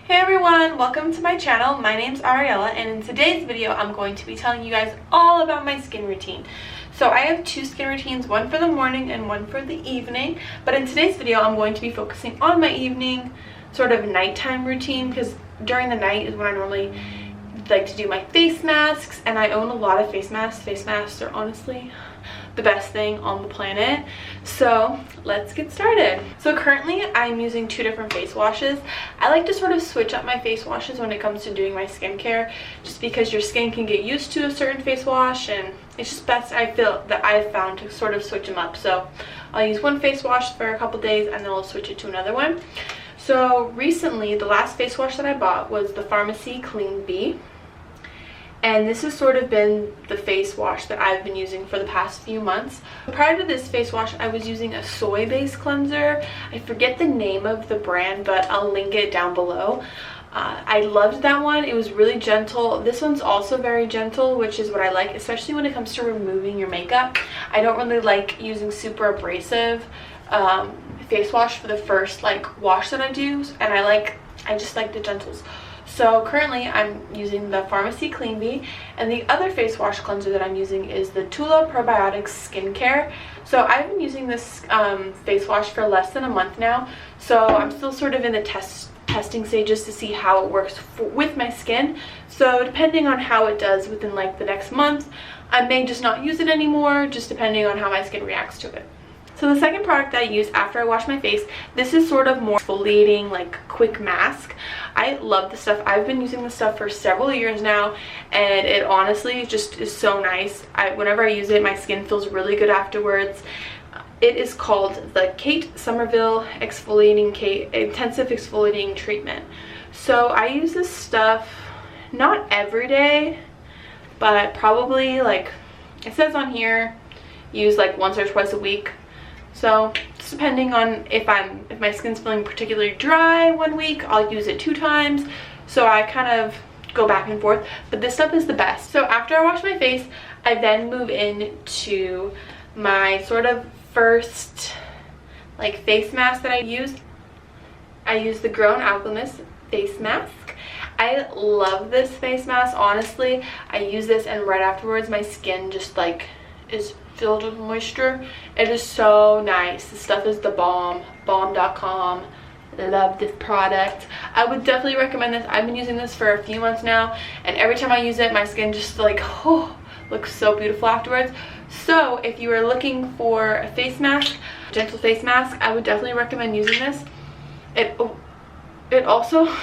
Hey everyone, welcome to my channel. My name's Ariella, and in today's video I'm going to be telling you guys all about my skin routine. So I have two skin routines, one for the morning and one for the evening, but in today's video I'm going to be focusing on my evening sort of nighttime routine, because during the night is when I normally like to do my face masks, and I own a lot of face masks. Face masks are honestly the best thing on the planet. So let's get started. So currently I'm using two different face washes. I like to sort of switch up my face washes when it comes to doing my skincare, just because your skin can get used to a certain face wash, and it's just best, I feel, that I've found to sort of switch them up. So I'll use one face wash for a couple days and then I'll switch it to another one. So recently the last face wash that I bought was the Farmacy Clean Bee. And this has sort of been the face wash that I've been using for the past few months. Prior to this face wash, I was using a soy-based cleanser. I forget the name of the brand, but I'll link it down below. I loved that one. It was really gentle. This one's also very gentle, which is what I like, especially when it comes to removing your makeup. I don't really like using super abrasive face wash for the first wash that I do, and I just like the gentles. So currently I'm using the Farmacy Clean Bee, and the other face wash cleanser that I'm using is the Tula Probiotics Skincare. So I've been using this face wash for less than a month now, so I'm still sort of in the testing stages to see how it works with my skin. So depending on how it does within the next month, I may just not use it anymore, just depending on how my skin reacts to it. So the second product that I use after I wash my face, this is sort of more exfoliating, quick mask. I love this stuff. I've been using this stuff for several years now, and it honestly just is so nice. Whenever I use it, my skin feels really good afterwards. It is called the Somerville Intensive Exfoliating Treatment. So I use this stuff not every day, but probably it says on here, use once or twice a week. So just depending on if my skin's feeling particularly dry one week, I'll use it 2 times. So I kind of go back and forth, but this stuff is the best. So after I wash my face, I then move into my sort of first face mask that I use. I use the Grown Alchemist face mask. I love this face mask, honestly. I use this and right afterwards my skin just is filled with moisture. It is so nice. This stuff is the bomb. Bomb.com. Love this product. I would definitely recommend this. I've been using this for a few months now, and every time I use it, my skin just looks so beautiful afterwards. So if you are looking for a face mask, gentle face mask, I would definitely recommend using this. It also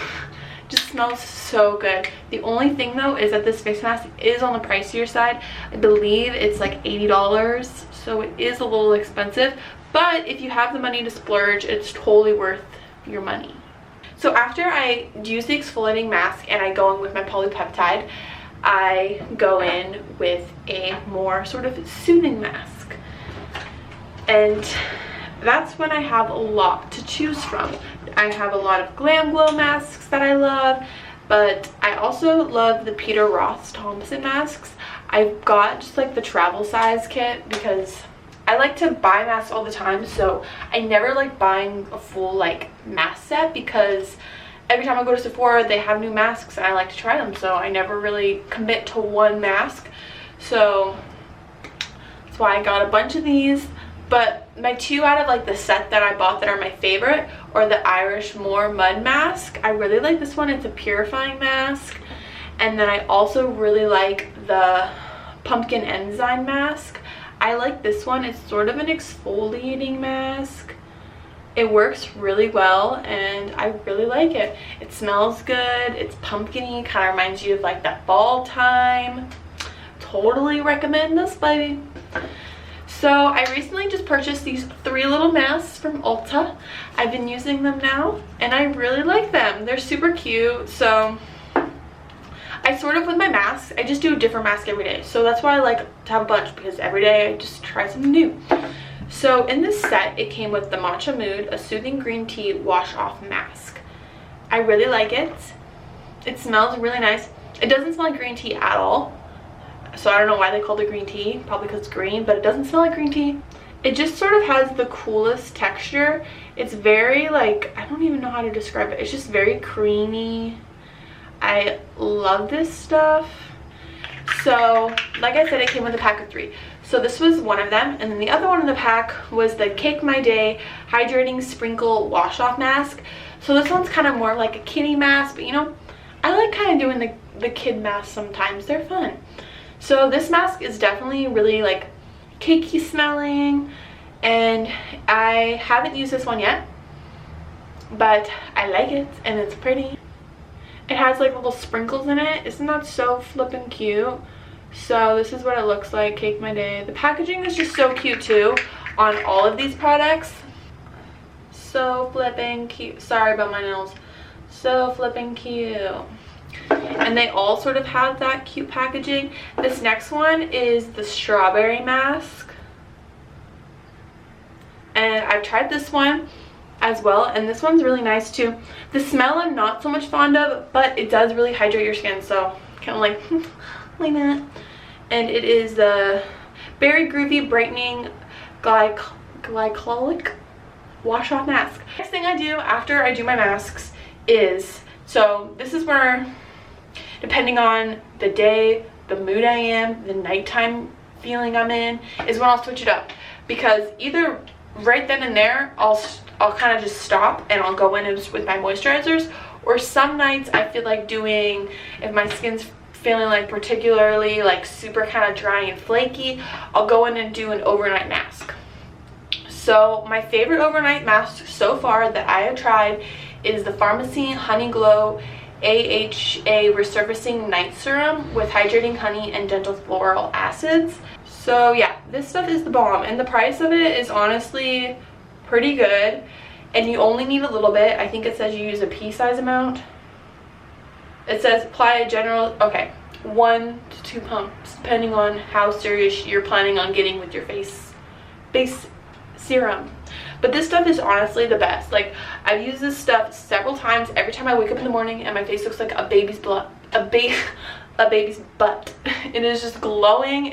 just smells so good. The only thing though is that this face mask is on the pricier side. I believe it's $80, so it is a little expensive, but if you have the money to splurge, it's totally worth your money. So after I use the exfoliating mask and I go in with my polypeptide, I go in with a more sort of soothing mask, and that's when I have a lot to choose from. I have a lot of Glam Glow masks that I love, but I also love the Peter Roth's Thompson masks. I've got just the travel size kit because I like to buy masks all the time, so I never like buying a full mask set, because every time I go to Sephora they have new masks and I like to try them, so I never really commit to one mask. So that's why I got a bunch of these. But my 2 out of the set that I bought that are my favorite are the Irish Moor Mud Mask. I really like this one. It's a purifying mask. And then I also really like the Pumpkin Enzyme Mask. I like this one. It's sort of an exfoliating mask. It works really well and I really like it. It smells good. It's pumpkin-y. Kind of reminds you of that fall time. Totally recommend this, baby. So I recently just purchased these 3 little masks from Ulta. I've been using them now and I really like them. They're super cute. So I sort of, with my masks, I just do a different mask every day. So that's why I like to have a bunch, because every day I just try something new. So in this set, it came with the Matcha Mood, a soothing green tea wash off mask. I really like it. It smells really nice. It doesn't smell like green tea at all. So I don't know why they called it green tea, probably because it's green, but it doesn't smell like green tea. It just sort of has the coolest texture. It's very like, I don't even know how to describe it. It's just very creamy. I love this stuff. So like I said, it came with a pack of 3. So this was one of them, and then the other one in the pack was the Cake My Day Hydrating Sprinkle Wash Off Mask. So this one's kind of more like a kiddie mask, but you know, I like kind of doing the kid masks sometimes. They're fun. So this mask is definitely really like cakey smelling, and I haven't used this one yet, but I like it and it's pretty. It has like little sprinkles in it. Isn't that so flippin' cute? So this is what it looks like, Cake My Day. The packaging is just so cute too on all of these products. So flippin' cute. Sorry about my nails. So flippin' cute. And they all sort of have that cute packaging. This next one is the strawberry mask, and I've tried this one as well, and this one's really nice too. The smell I'm not so much fond of, but it does really hydrate your skin, so kind of like like that. And it is the Berry Groovy Brightening Glycolic Wash Off Mask. Next thing I do after I do my masks is, so this is where, depending on the day, the mood I am, the nighttime feeling I'm in, is when I'll switch it up. Because either right then and there, I'll kind of just stop and I'll go in with my moisturizers. Or some nights I feel like doing, if my skin's feeling like particularly like super kind of dry and flaky, I'll go in and do an overnight mask. So my favorite overnight mask so far that I have tried is the Farmacy Honey Glow AHA Resurfacing Night Serum with hydrating honey and gentle floral acids. So yeah, this stuff is the bomb, and the price of it is honestly pretty good, and you only need a little bit. I think it says you use a pea size amount. It says apply a general, okay, 1 to 2 pumps depending on how serious you're planning on getting with your base serum. But this stuff is honestly the best. Like, I've used this stuff several times. Every time I wake up in the morning and my face looks like a baby's butt. It is just glowing.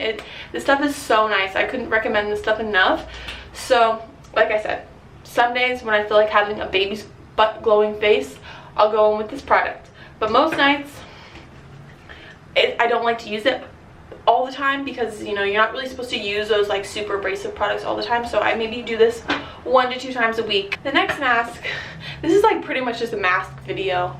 This stuff is so nice. I couldn't recommend this stuff enough. So like I said, some days when I feel like having a baby's butt glowing face, I'll go in with this product. But most nights I don't like to use it all the time, because you know, you're not really supposed to use those like super abrasive products all the time. So I maybe do this 1 to 2 times a week. The next mask, this is like pretty much just a mask video.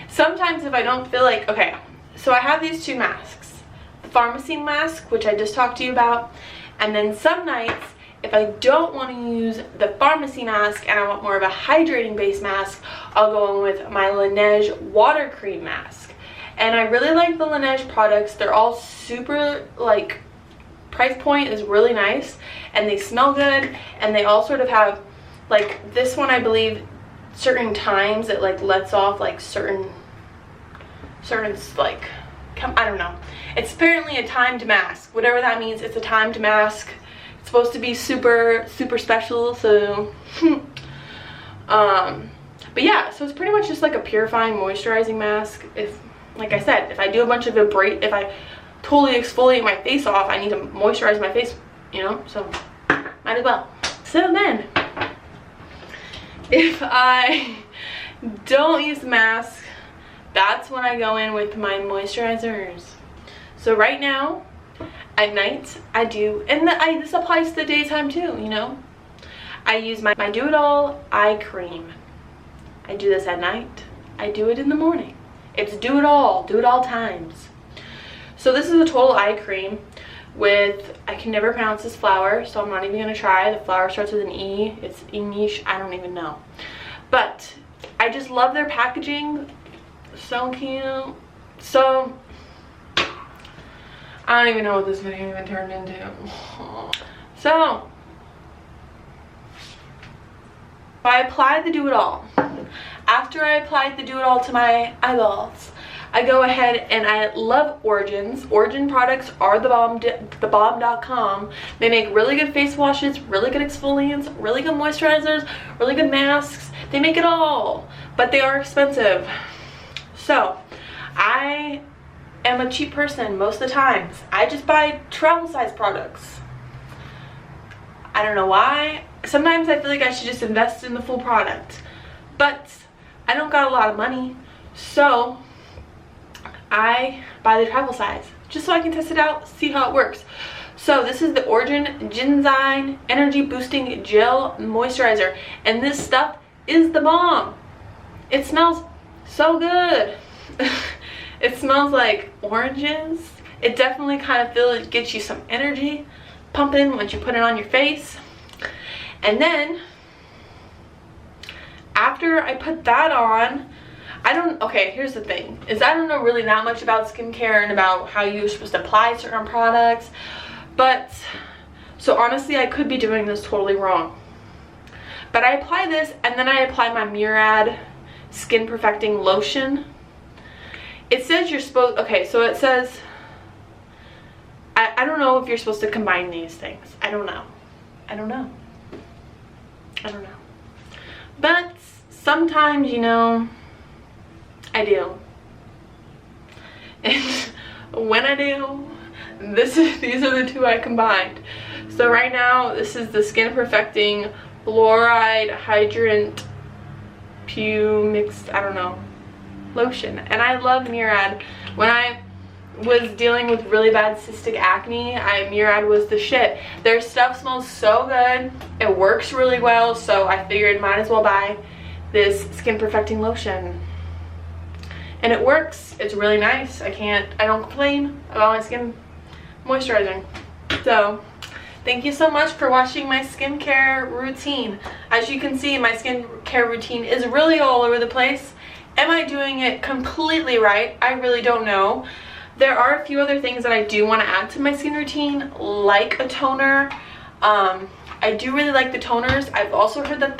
Sometimes if I don't feel like, okay, so I have these 2 masks, the Farmacy mask, which I just talked to you about, and then some nights if I don't want to use the Farmacy mask and I want more of a hydrating base mask, I'll go in with my Laniege water cream mask. And I really like the Laniege products. They're all super, like, price point is really nice, and they smell good, and they all sort of have, like, this one I believe certain times it like lets off like certain like, I don't know, it's apparently a timed mask, whatever that means. It's a timed mask. It's supposed to be super special. So but yeah, so it's pretty much just like a purifying moisturizing mask. If, like I said, if I do a bunch of if I totally exfoliate my face off, I need to moisturize my face, you know, so might as well. So then, if I don't use the mask, that's when I go in with my moisturizers. So right now, at night, I do, and this applies to the daytime too, you know. I use my Do It All eye cream. I do this at night. I do it in the morning. It's do it all times. So this is a total eye cream with, I can never pronounce this flower, so I'm not even gonna try. The flower starts with an E. It's Laniege, I don't even know. But I just love their packaging. So cute. So I don't even know what this video even turned into. So I applied the Do It All. After I applied the Do It All to my eyeballs, I go ahead and I love Origins. Origin products are the bomb.com. They make really good face washes, really good exfoliants, really good moisturizers, really good masks. They make it all, but they are expensive. So I am a cheap person most of the times. I just buy travel size products. I don't know why. Sometimes I feel like I should just invest in the full product, but I don't got a lot of money, so I buy the travel size just so I can test it out, see how it works. So this is the Origin GinZing Energy Boosting Gel Moisturizer, and this stuff is the bomb. It smells so good. It smells like oranges. It definitely kind of gets you some energy pumping once you put it on your face. And then after I put that on, okay, here's the thing, is I don't know really that much about skincare and about how you're supposed to apply certain products, but so honestly I could be doing this totally wrong. But I apply this and then I apply my Murad Skin Perfecting Lotion. It says you're supposed, okay, so it says, I don't know if you're supposed to combine these things. I don't know. But sometimes, you know, I do. And when I do, these are the two I combined. So right now, this is the Skin Perfecting Fluoride Hydrant Mixed, I don't know, lotion. And I love Murad. When I was dealing with really bad cystic acne, Murad was the shit. Their stuff smells so good. It works really well, so I figured might as well buy this Skin Perfecting Lotion. And it works. It's really nice. I don't complain about my skin moisturizing. So thank you so much for watching my skincare routine. As you can see, my skincare routine is really all over the place. Am I doing it completely right? I really don't know. There are a few other things that I do want to add to my skin routine, like a toner. I do really like the toners. I've also heard that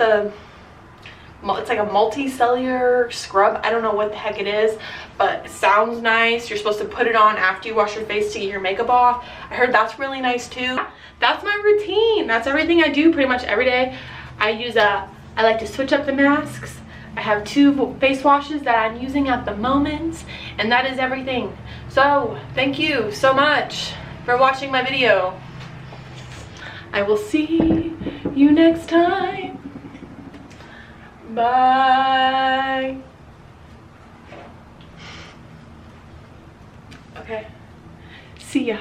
it's like a multicellular scrub. I don't know what the heck it is, but it sounds nice. You're supposed to put it on after you wash your face to get your makeup off. I heard that's really nice too. That's my routine. That's everything I do pretty much every day. I like to switch up the masks. I have 2 face washes that I'm using at the moment, and that is everything. So thank you so much for watching my video. I will see you next time. Bye. Okay, see ya.